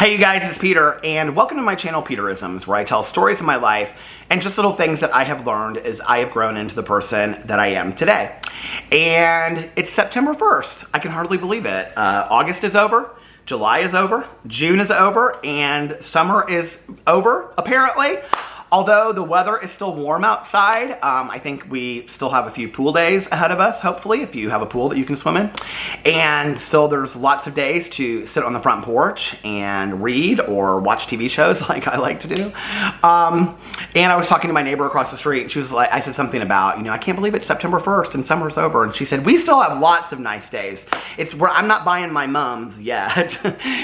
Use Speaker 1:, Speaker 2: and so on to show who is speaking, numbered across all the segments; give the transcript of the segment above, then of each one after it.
Speaker 1: Hey you guys, it's Peter, and welcome to my channel, Peterisms, where I tell stories of my life and just little things that I have learned as I have grown into the person that I am today. And it's September 1st. I can hardly believe it. August is over, July is over, June is over, and summer is over, apparently. Although the weather is still warm outside, I think we still have a few pool days ahead of us, hopefully, if you have a pool that you can swim in. And still there's lots of days to sit on the front porch and read or watch TV shows like I like to do. And I was talking to my neighbor across the street, and she was like, I said something about, I can't believe it's September 1st and summer's over. And she said, we still have lots of nice days. It's where I'm not buying my mums yet.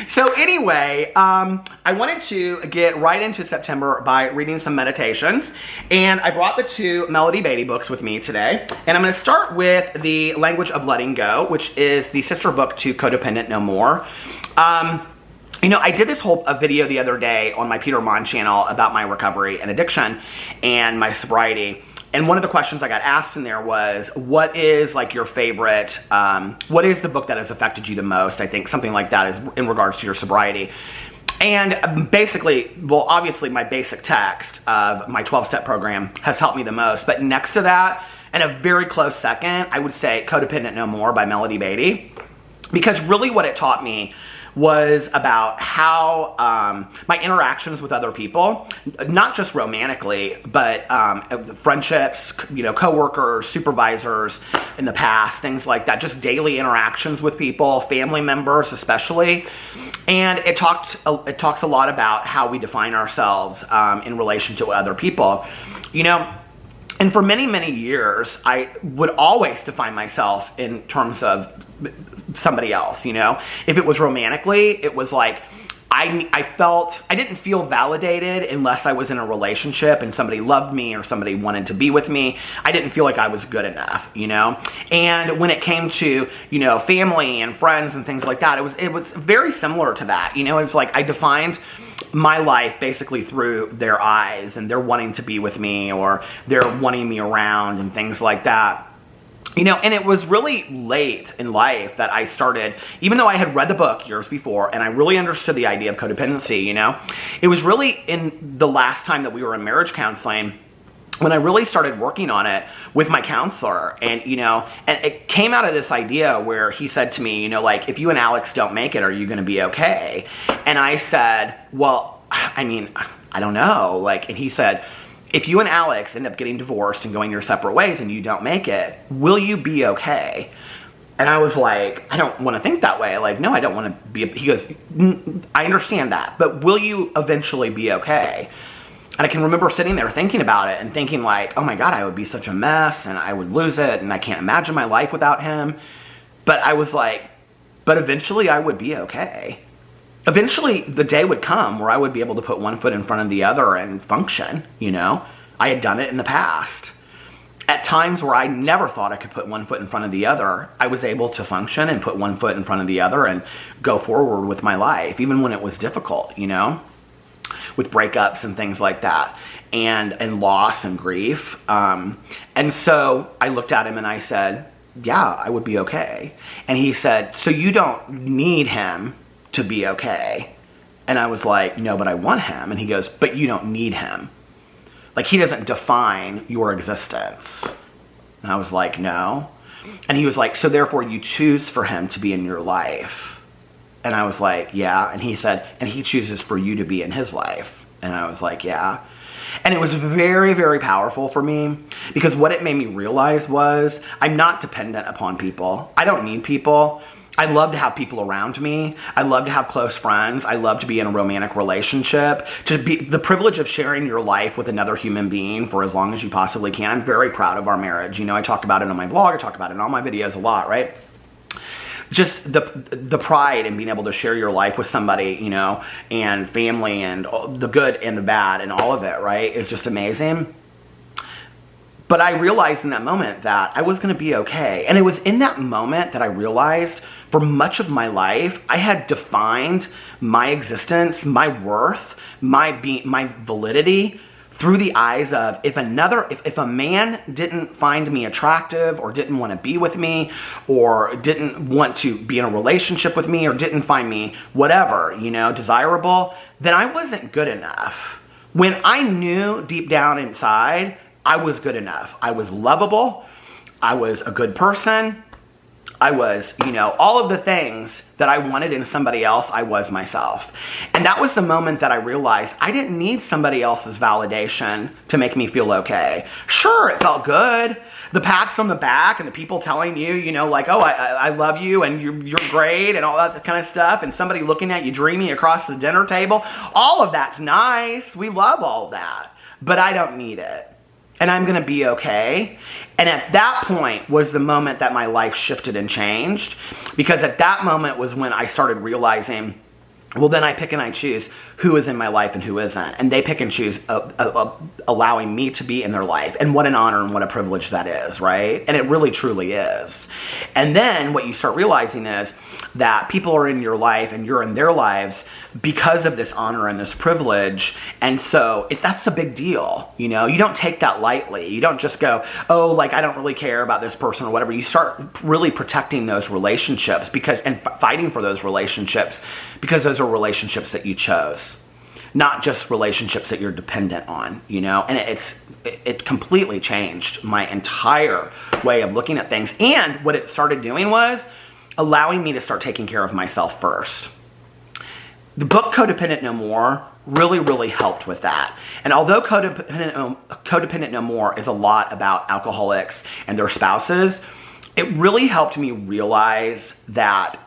Speaker 1: So anyway, I wanted to get right into September by reading some meditations, and I brought the two Melody Beatty books with me today, and I'm going to start with The Language of Letting Go, which is the sister book to Codependent No More. I did this whole video the other day on my Peter Monn channel about my recovery and addiction and my sobriety. And one of the questions I got asked in there was, what is like your favorite, what is the book that has affected you the most? I think something like that is in regards to your sobriety. And basically, well, obviously my basic text of my 12-step program has helped me the most. But next to that, and a very close second, I would say Codependent No More by Melody Beatty. Because really what it taught me was about how my interactions with other people, not just romantically, but friendships, coworkers, supervisors in the past, things like that, just daily interactions with people, family members especially. And it talks a lot about how we define ourselves in relation to other people. And for many, many years, I would always define myself in terms of somebody else, If it was romantically, it was like, I didn't feel validated unless I was in a relationship and somebody loved me or somebody wanted to be with me. I didn't feel like I was good enough, And when it came to, family and friends and things like that, it was very similar to that, It was like I defined my life basically through their eyes, and they're wanting to be with me or they're wanting me around and things like that. And it was really late in life that I started, even though I had read the book years before and I really understood the idea of codependency, it was really in the last time that we were in marriage counseling when I really started working on it with my counselor. And, and it came out of this idea where he said to me, like, if you and Alex don't make it, are you going to be okay? And I said, well, I don't know. And he said, if you and Alex end up getting divorced and going your separate ways and you don't make it, will you be okay? And I was like, I don't want to think that way. No, I don't want to be. He goes, I understand that, but will you eventually be okay? And I can remember sitting there thinking about it and thinking like, oh my God, I would be such a mess and I would lose it and I can't imagine my life without him. But I was like, but eventually I would be okay. Eventually, the day would come where I would be able to put one foot in front of the other and function, I had done it in the past. At times where I never thought I could put one foot in front of the other, I was able to function and put one foot in front of the other and go forward with my life, even when it was difficult, with breakups and things like that, and loss and grief. And so I looked at him and I said, yeah, I would be okay. And he said, so you don't need him to be okay? And I was like, no, but I want him. And he goes, but you don't need him. He doesn't define your existence. And I was like, no. And he was like, so therefore you choose for him to be in your life. And I was like, yeah. And he said, and he chooses for you to be in his life. And I was like, yeah. And it was very, very powerful for me, because what it made me realize was I'm not dependent upon people. I don't need people. I love to have people around me. I love to have close friends. I love to be in a romantic relationship. To be the privilege of sharing your life with another human being for as long as you possibly can. I'm very proud of our marriage. I talked about it on my vlog. I talk about it in all my videos a lot, right? Just the pride in being able to share your life with somebody, and family and the good and the bad and all of it, right, is just amazing. But I realized in that moment that I was going to be okay. And it was in that moment that I realized for much of my life, I had defined my existence, my worth, my validity through the eyes of if a man didn't find me attractive or didn't want to be with me or didn't want to be in a relationship with me or didn't find me whatever, desirable, then I wasn't good enough. When I knew deep down inside I was good enough, I was lovable, I was a good person, I was, all of the things that I wanted in somebody else, I was myself. And that was the moment that I realized I didn't need somebody else's validation to make me feel okay. Sure, it felt good. The pats on the back and the people telling you, like, oh, I love you and you're great and all that kind of stuff. And somebody looking at you dreamy across the dinner table. All of that's nice. We love all that. But I don't need it. And I'm going to be okay. And at that point was the moment that my life shifted and changed. Because at that moment was when I started realizing, well, then I pick and I choose who is in my life and who isn't. And they pick and choose allowing me to be in their life. And what an honor and what a privilege that is, right? And it really, truly is. And then what you start realizing is that people are in your life and you're in their lives because of this honor and this privilege. And so that's a big deal. You don't take that lightly. You don't just go, oh, like, I don't really care about this person or whatever. You start really protecting those relationships and fighting for those relationships because those are relationships that you chose, not just relationships that you're dependent on, and it completely changed my entire way of looking at things. And what it started doing was allowing me to start taking care of myself first. The book Codependent No More really, really helped with that. And although Codependent No More is a lot about alcoholics and their spouses, it really helped me realize that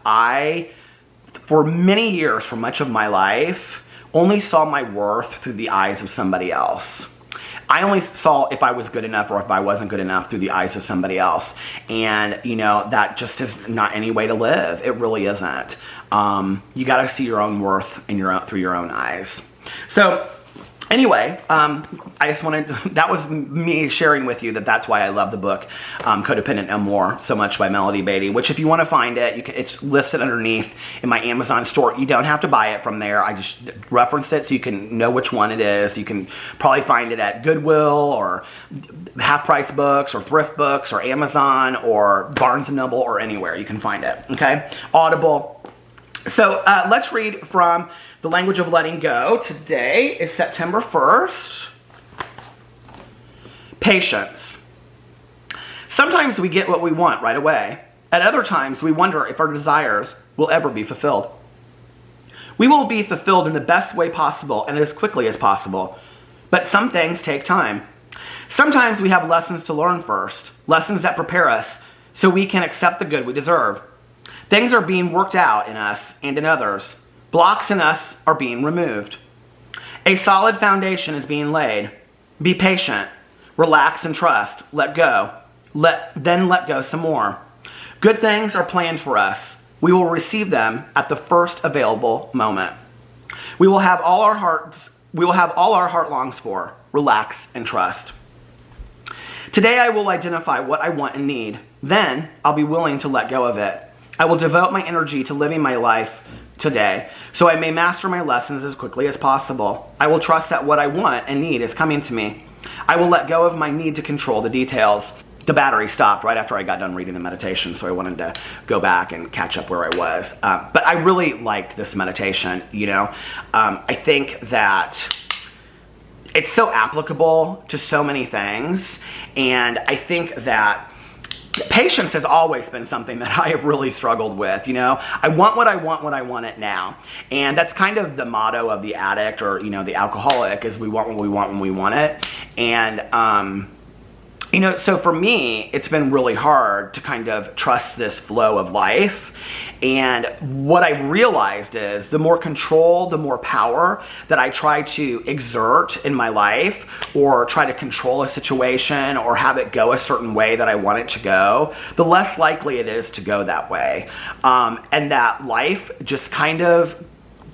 Speaker 1: for many years, for much of my life, only saw my worth through the eyes of somebody else. I only saw if I was good enough or if I wasn't good enough through the eyes of somebody else. And, that just is not any way to live. It really isn't. You got to see your own worth through your own eyes. So anyway, I just that was me sharing with you that's why I love the book Codependent No More so much by Melody Beatty, which if you want to find it, it's listed underneath in my Amazon store. You don't have to buy it from there. I just referenced it so you can know which one it is. You can probably find it at Goodwill or Half Price Books or Thrift Books or Amazon or Barnes & Noble or anywhere you can find it, okay? Audible. So let's read from The Language of Letting Go. Today is September 1st. Patience. Sometimes we get what we want right away. At other times, we wonder if our desires will ever be fulfilled. We will be fulfilled in the best way possible and as quickly as possible. But some things take time. Sometimes we have lessons to learn first, lessons that prepare us so we can accept the good we deserve. Things are being worked out in us and in others. Blocks in us are being removed. A solid foundation is being laid. Be patient. Relax and trust. Let go. Then let go some more. Good things are planned for us. We will receive them at the first available moment. We will have all our heart longs for. Relax and trust. Today I will identify what I want and need. Then I'll be willing to let go of it. I will devote my energy to living my life today, so I may master my lessons as quickly as possible. I will trust that what I want and need is coming to me. I will let go of my need to control the details. The battery stopped right after I got done reading the meditation, so I wanted to go back and catch up where I was. But I really liked this meditation, I think that it's so applicable to so many things, and I think that patience has always been something that I have really struggled with. I want what I want when I want it now. And that's kind of the motto of the addict or, the alcoholic is we want what we want when we want it. And, so for me, it's been really hard to kind of trust this flow of life. And what I've realized is the more control, the more power that I try to exert in my life or try to control a situation or have it go a certain way that I want it to go, the less likely it is to go that way. And that life just kind of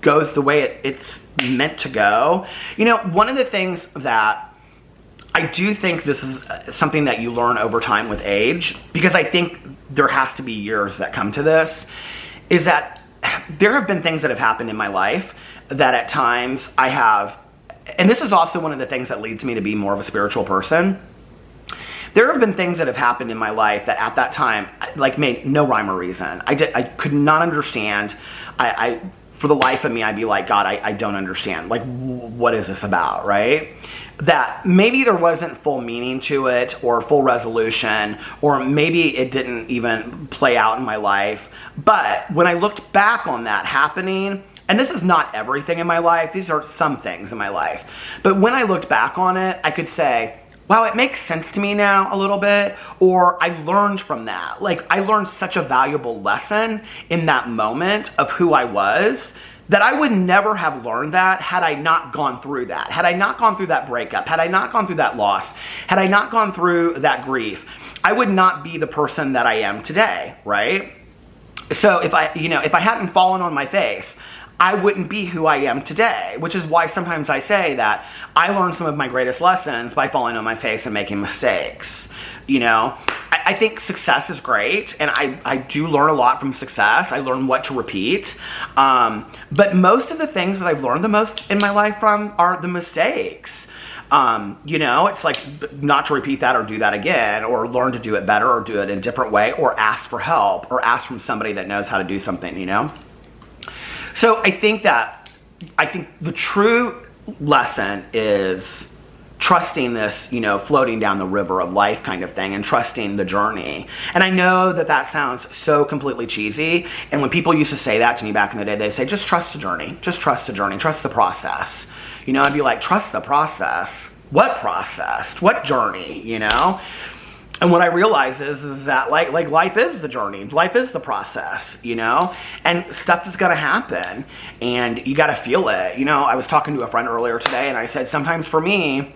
Speaker 1: goes the way it's meant to go. One of the things that I do think this is something that you learn over time with age, because I think there has to be years that come to this, is that there have been things that have happened in my life that at times I have and this is also one of the things that leads me to be more of a spiritual person. There have been things that have happened in my life that at that time, like, made no rhyme or reason. I could not understand. For the life of me, I'd be like, God, I don't understand. Like, what is this about, right? That maybe there wasn't full meaning to it or full resolution, or maybe it didn't even play out in my life. But when I looked back on that happening, and this is not everything in my life, these are some things in my life. But when I looked back on it, I could say, wow, it makes sense to me now a little bit, or I learned from that. Like, I learned such a valuable lesson in that moment of who I was that I would never have learned that had I not gone through that. Had I not gone through that breakup, had I not gone through that loss, had I not gone through that grief, I would not be the person that I am today, right? So if I hadn't fallen on my face, I wouldn't be who I am today, which is why sometimes I say that I learned some of my greatest lessons by falling on my face and making mistakes. I think success is great, and I do learn a lot from success. I learn what to repeat. But most of the things that I've learned the most in my life from are the mistakes. It's like not to repeat that or do that again, or learn to do it better or do it in a different way, or ask for help, or ask from somebody that knows how to do something, So I think the true lesson is trusting this, floating down the river of life kind of thing, and trusting the journey. And I know that sounds so completely cheesy. And when people used to say that to me back in the day, they'd say, just trust the journey, just trust the journey, trust the process. I'd be like, trust the process? What process? What journey, And what I realize is that like life is the journey, life is the process, and stuff is gonna happen, and you gotta feel it. I was talking to a friend earlier today, and I said, sometimes for me,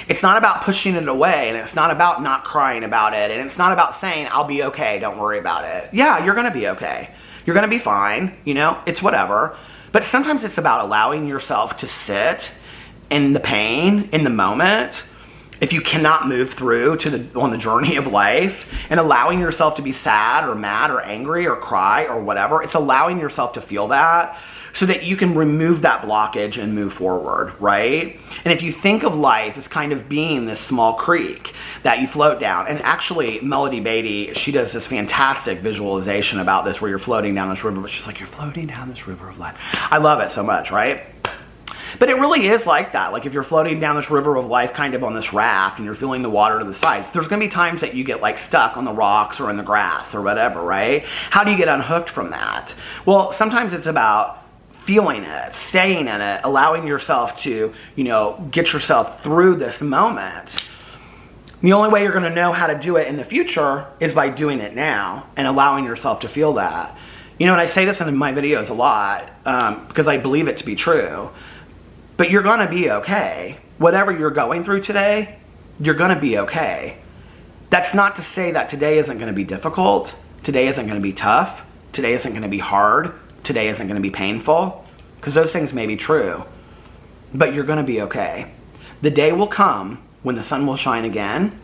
Speaker 1: it's not about pushing it away, and it's not about not crying about it, and it's not about saying, I'll be okay, don't worry about it. Yeah, you're gonna be okay. You're gonna be fine, it's whatever. But sometimes it's about allowing yourself to sit in the pain, in the moment, if you cannot move through on the journey of life, and allowing yourself to be sad or mad or angry or cry or whatever. It's allowing yourself to feel that so that you can remove that blockage and move forward, right? And if you think of life as kind of being this small creek that you float down, and actually Melody Beatty, she does this fantastic visualization about this where you're floating down this river, but she's like, you're floating down this river of life. I love it so much, right? But it really is like that. Like if you're floating down this river of life kind of on this raft and you're feeling the water to the sides, there's going to be times that you get like stuck on the rocks or in the grass or whatever, right? How do you get unhooked from that? Well, sometimes it's about feeling it, staying in it, allowing yourself to, get yourself through this moment. The only way you're going to know how to do it in the future is by doing it now and allowing yourself to feel that. And I say this in my videos a lot because I believe it to be true. But you're going to be okay. Whatever you're going through today, you're going to be okay. That's not to say that today isn't going to be difficult. Today isn't going to be tough. Today isn't going to be hard. Today isn't going to be painful. Because those things may be true. But you're going to be okay. The day will come when the sun will shine again.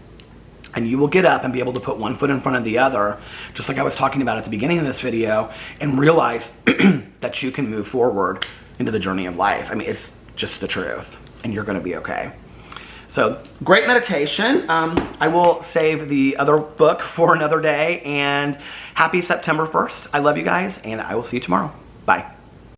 Speaker 1: And you will get up and be able to put one foot in front of the other, just like I was talking about at the beginning of this video, and realize that you can move forward into the journey of life. I mean, it's just the truth, and you're going to be okay. So great meditation. I will save the other book for another day, and happy September 1st. I love you guys, and I will see you tomorrow. Bye.